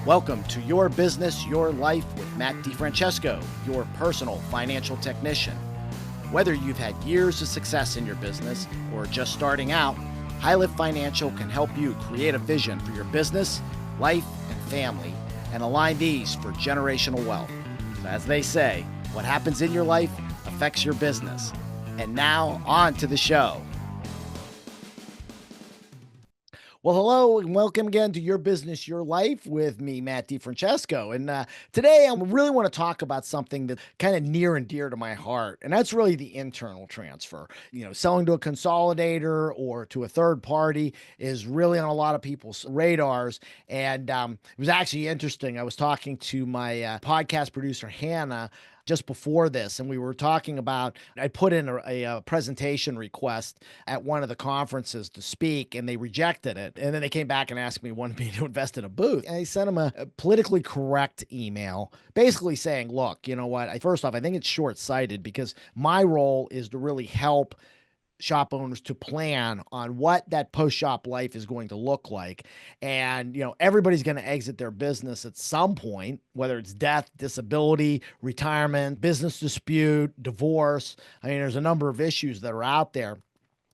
Welcome to Your Business, Your Life with Matt DiFrancesco, your personal financial technician. Whether you've had years of success in your business or are just starting out, High Lift Financial can help you create a vision for your business, life, and family, and align these for generational wealth. So as they say, what happens in your life affects your business. And now, on to the show. Well, hello and welcome again to Your Business, Your Life with me, Matt DiFrancesco. And today I really want to talk about something that's kind of near and dear to my heart, and that's really the internal transfer. Selling to a consolidator or to a third party is really on a lot of people's radars. And it was actually interesting. I was talking to my podcast producer, Hannah, just before this, and we were talking about, I put in a presentation request at one of the conferences to speak, and they rejected it. And then they came back and asked me, wanted me to invest in a booth. And I sent them a politically correct email, basically saying, look, you know what? First off, I think it's short-sighted because my role is to really help shop owners to plan on what that post-shop life is going to look like. And, everybody's going to exit their business at some point, whether it's death, disability, retirement, business dispute, divorce. I mean, there's a number of issues that are out there.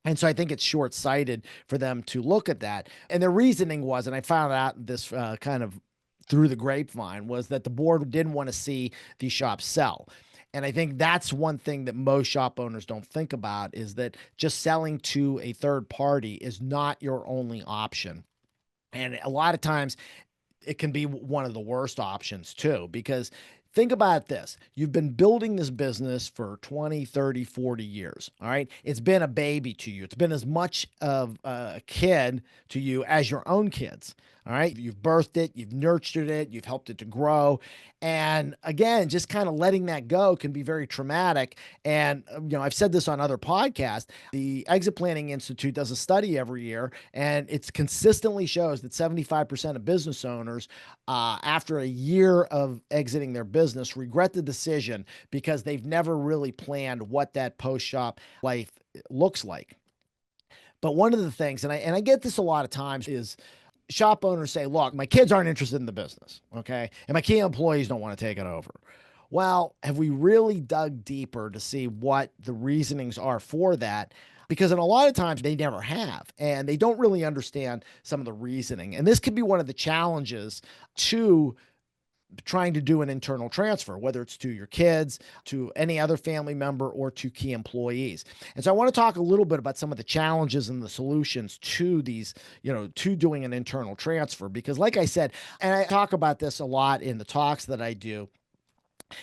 And so I think it's short-sighted for them to look at that. And their reasoning was, and I found out this kind of through the grapevine, was that the board didn't want to see these shops sell. And I think that's one thing that most shop owners don't think about, is that just selling to a third party is not your only option. And a lot of times it can be one of the worst options too, because think about this. You've been building this business for 20, 30, 40 years. All right. It's been a baby to you. It's been as much of a kid to you as your own kids. All right. You've birthed it, you've nurtured it, you've helped it to grow. And again, just kind of letting that go can be very traumatic. And, I've said this on other podcasts. The Exit Planning Institute does a study every year, and it consistently shows that 75% of business owners, after a year of exiting their business, regret the decision because they've never really planned what that post-shop life looks like. But one of the things, and I get this a lot of times, is shop owners say, look, my kids aren't interested in the business, okay? And my key employees don't want to take it over. Well, have we really dug deeper to see what the reasonings are for that? Because in a lot of times they never have, and they don't really understand some of the reasoning. And this could be one of the challenges to trying to do an internal transfer, whether it's to your kids, to any other family member, or to key employees. And so I want to talk a little bit about some of the challenges and the solutions to these, to doing an internal transfer, because like I said, and I talk about this a lot in the talks that I do,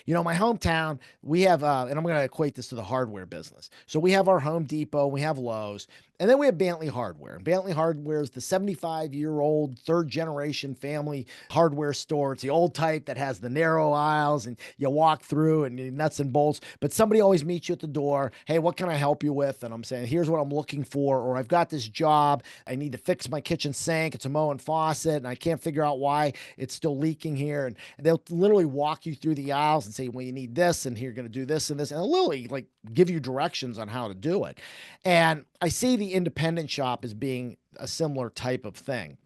my hometown, we have, and I'm going to equate this to the hardware business. So we have our Home Depot, we have Lowe's, and then we have Bentley Hardware. And Bentley Hardware is the 75-year-old third generation family hardware store. It's the old type that has the narrow aisles and you walk through and nuts and bolts, but somebody always meets you at the door. Hey, what can I help you with? And I'm saying, here's what I'm looking for, or I've got this job. I need to fix my kitchen sink. It's a Moen faucet and I can't figure out why it's still leaking here. And they'll literally walk you through the aisles and say, well, you need this, and here you're going to do this and this, and they'll literally give you directions on how to do it. And I see the independent shop as being a similar type of thing.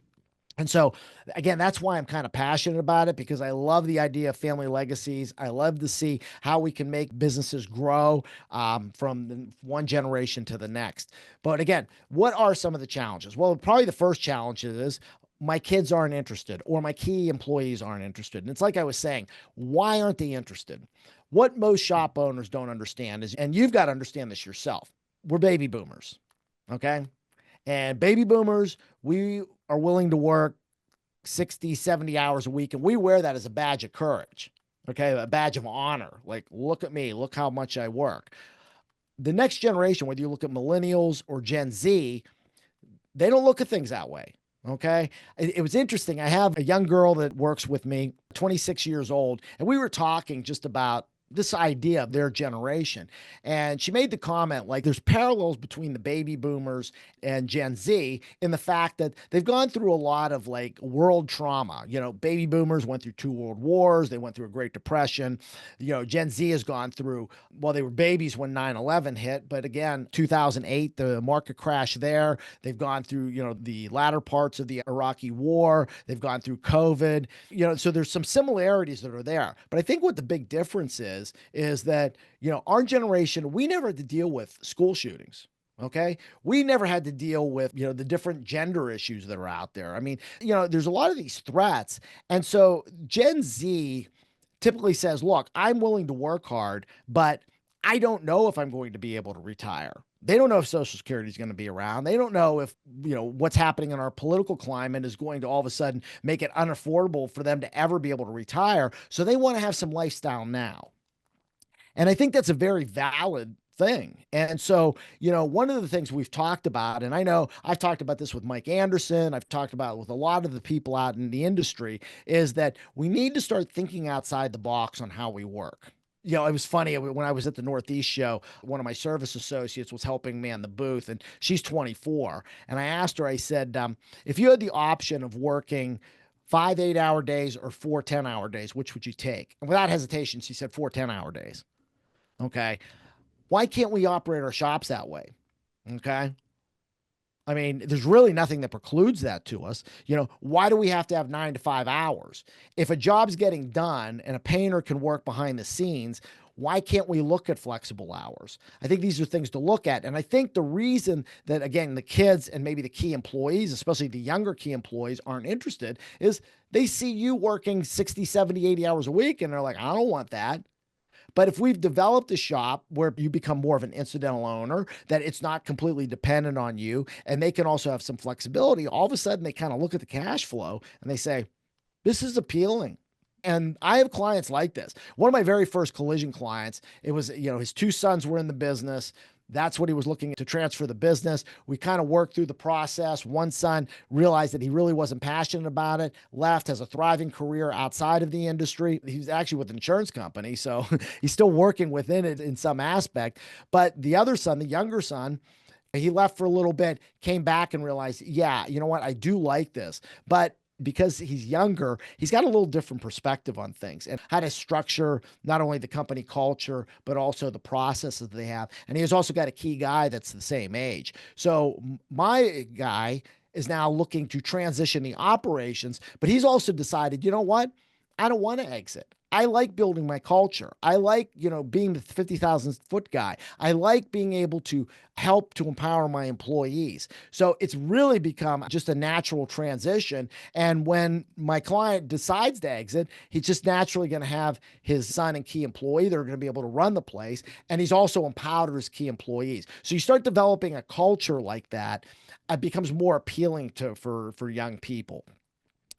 And so, again, that's why I'm kind of passionate about it, because I love the idea of family legacies. I love to see how we can make businesses grow from one generation to the next. But again, what are some of the challenges? Well, probably the first challenge is my kids aren't interested, or my key employees aren't interested. And it's like I was saying, why aren't they interested? What most shop owners don't understand is, and you've got to understand this yourself, we're baby boomers, okay? And baby boomers, we are willing to work 60, 70 hours a week, and we wear that as a badge of courage, okay? A badge of honor. Like, look at me, look how much I work. The next generation, whether you look at millennials or Gen Z, they don't look at things that way. Okay. It was interesting. I have a young girl that works with me, 26 years old, and we were talking just about this idea of their generation. And she made the comment like there's parallels between the baby boomers and Gen Z in the fact that they've gone through a lot of like world trauma. Baby boomers went through two world wars, they went through a Great Depression. Gen Z has gone through, well, they were babies when 9/11 hit, but again, 2008, the market crash there. They've gone through, the latter parts of the Iraqi war. They've gone through COVID, so there's some similarities that are there. But I think what the big difference is that, our generation, we never had to deal with school shootings. Okay. We never had to deal with, the different gender issues that are out there. I mean, there's a lot of these threats. And so Gen Z typically says, look, I'm willing to work hard, but I don't know if I'm going to be able to retire. They don't know if Social Security is going to be around. They don't know if, what's happening in our political climate is going to all of a sudden make it unaffordable for them to ever be able to retire. So they want to have some lifestyle now. And I think that's a very valid thing. And so, one of the things we've talked about, and I know I've talked about this with Mike Anderson, I've talked about it with a lot of the people out in the industry, is that we need to start thinking outside the box on how we work. It was funny when I was at the Northeast show, one of my service associates was helping me in the booth, and she's 24. And I asked her, I said, if you had the option of working 5 8-hour days or 4 10-hour days, which would you take? And without hesitation, she said 4 10-hour days. Okay. Why can't we operate our shops that way? Okay. I mean, there's really nothing that precludes that to us. Why do we have to have 9 to 5 hours? If a job's getting done and a painter can work behind the scenes, why can't we look at flexible hours? I think these are things to look at. And I think the reason that, again, the kids and maybe the key employees, especially the younger key employees, aren't interested is they see you working 60, 70, 80 hours a week, and they're like, I don't want that. But if we've developed a shop where you become more of an incidental owner, that it's not completely dependent on you, and they can also have some flexibility, all of a sudden they kind of look at the cash flow and they say, this is appealing. And I have clients like this. One of my very first collision clients, it was, his two sons were in the business. That's what he was looking to transfer the business. We kind of worked through the process. One son realized that he really wasn't passionate about it, left, has a thriving career outside of the industry. He's actually with an insurance company, so he's still working within it in some aspect. But the other son, the younger son, he left for a little bit, came back and realized, yeah, you know what? I do like this. But because he's younger, he's got a little different perspective on things and how to structure not only the company culture, but also the processes they have. And he's also got a key guy that's the same age. So my guy is now looking to transition the operations, but he's also decided, you know what? I don't want to exit. I like building my culture. I like, being the 50,000 foot guy. I like being able to help to empower my employees. So it's really become just a natural transition. And when my client decides to exit, he's just naturally going to have his son and key employee that are going to be able to run the place. And he's also empowered his key employees. So you start developing a culture like that, it becomes more appealing for young people.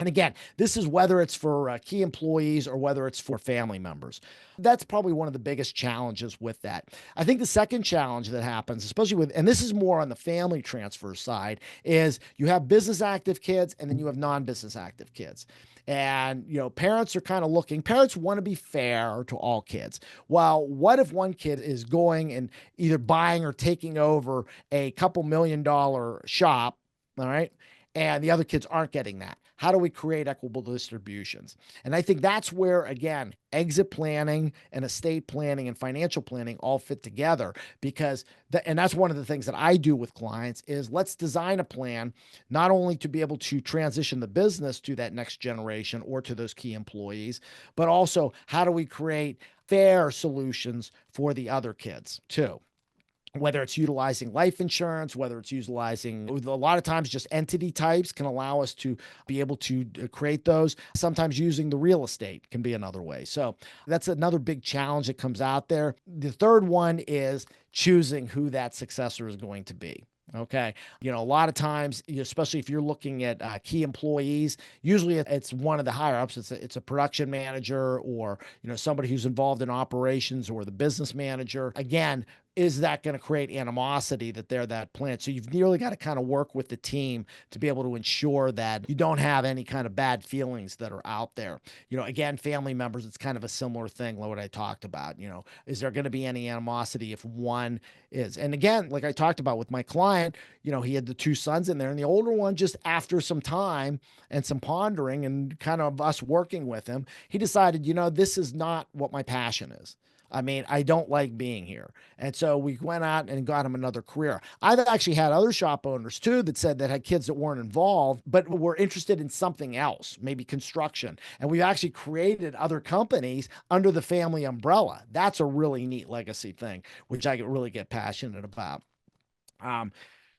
And again, this is whether it's for key employees or whether it's for family members. That's probably one of the biggest challenges with that. I think the second challenge that happens, especially with, and this is more on the family transfer side, is you have business active kids and then you have non-business active kids. And, parents are kind of looking, parents want to be fair to all kids. Well, what if one kid is going and either buying or taking over a couple $1 million shop, all right, and the other kids aren't getting that? How do we create equitable distributions? And I think that's where, again, exit planning and estate planning and financial planning all fit together, because and that's one of the things that I do with clients is let's design a plan, not only to be able to transition the business to that next generation or to those key employees, but also how do we create fair solutions for the other kids too? Whether it's utilizing life insurance, whether it's utilizing, a lot of times just entity types can allow us to be able to create those. Sometimes using the real estate can be another way. So that's another big challenge that comes out there. The third one is choosing who that successor is going to be. Okay. A lot of times, especially if you're looking at key employees, usually it's one of the higher ups. It's a production manager or, somebody who's involved in operations or the business manager. Again, is that going to create animosity that they're that plant? So you've really got to kind of work with the team to be able to ensure that you don't have any kind of bad feelings that are out there. Again, family members, it's kind of a similar thing like what I talked about. Is there going to be any animosity if one is? And again, like I talked about with my client, he had the two sons in there, and the older one, just after some time and some pondering and kind of us working with him, he decided, this is not what my passion is. I mean, I don't like being here. And so we went out and got him another career. I've actually had other shop owners too that said that had kids that weren't involved, but were interested in something else, maybe construction. And we've actually created other companies under the family umbrella. That's a really neat legacy thing, which I really get passionate about.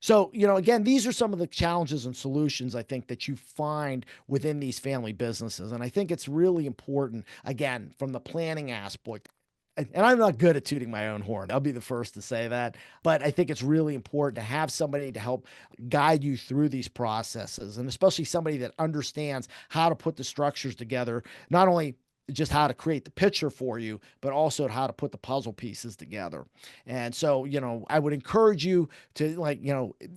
So, again, these are some of the challenges and solutions I think that you find within these family businesses. And I think it's really important, again, from the planning aspect. And I'm not good at tooting my own horn. I'll be the first to say that. But I think it's really important to have somebody to help guide you through these processes, and especially somebody that understands how to put the structures together, not only just how to create the picture for you, but also how to put the puzzle pieces together. And so, I would encourage you to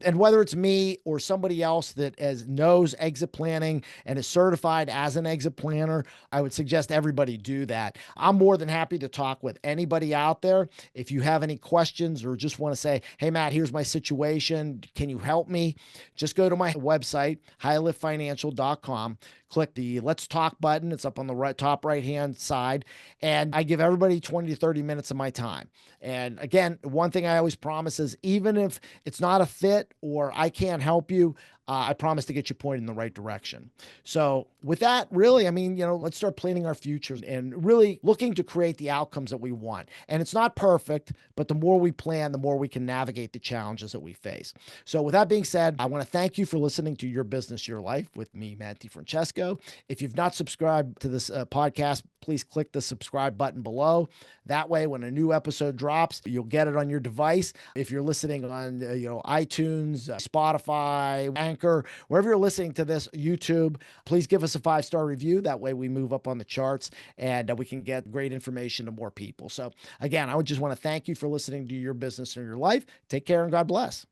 and whether it's me or somebody else that knows exit planning and is certified as an exit planner, I would suggest everybody do that. I'm more than happy to talk with anybody out there. If you have any questions or just want to say, hey, Matt, here's my situation, can you help me? Just go to my website, highliftfinancial.com. Click the Let's Talk button. It's up on the top right-hand side. And I give everybody 20 to 30 minutes of my time. And again, one thing I always promise is even if it's not a fit or I can't help you, I promise to get you pointed in the right direction. So with that, really, I mean, let's start planning our futures and really looking to create the outcomes that we want. And it's not perfect, but the more we plan, the more we can navigate the challenges that we face. So with that being said, I want to thank you for listening to Your Business, Your Life with me, Matt DiFrancesco. If you've not subscribed to this podcast, please click the subscribe button below. That way, when a new episode drops, you'll get it on your device. If you're listening on, iTunes, Spotify, Anchor, wherever you're listening to this, YouTube, please give us a 5-star review. That way we move up on the charts and we can get great information to more people. So again, I would just want to thank you for listening to Your Business and Your Life. Take care and God bless.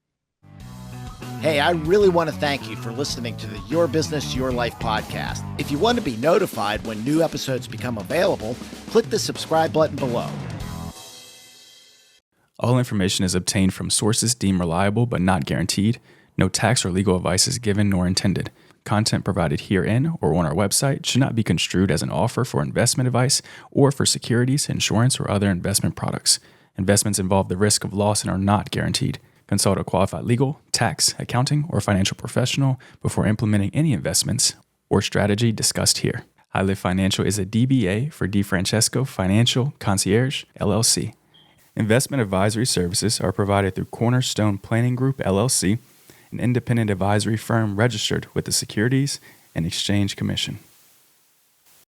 Hey, I really want to thank you for listening to the Your Business, Your Life podcast. If you want to be notified when new episodes become available, click the subscribe button below. All information is obtained from sources deemed reliable but not guaranteed. No tax or legal advice is given nor intended. Content provided herein or on our website should not be construed as an offer for investment advice or for securities, insurance, or other investment products. Investments involve the risk of loss and are not guaranteed. Consult a qualified legal, tax, accounting, or financial professional before implementing any investments or strategy discussed here. HighLift Financial is a DBA for DiFrancesco Financial Concierge, LLC. Investment advisory services are provided through Cornerstone Planning Group, LLC, an independent advisory firm registered with the Securities and Exchange Commission.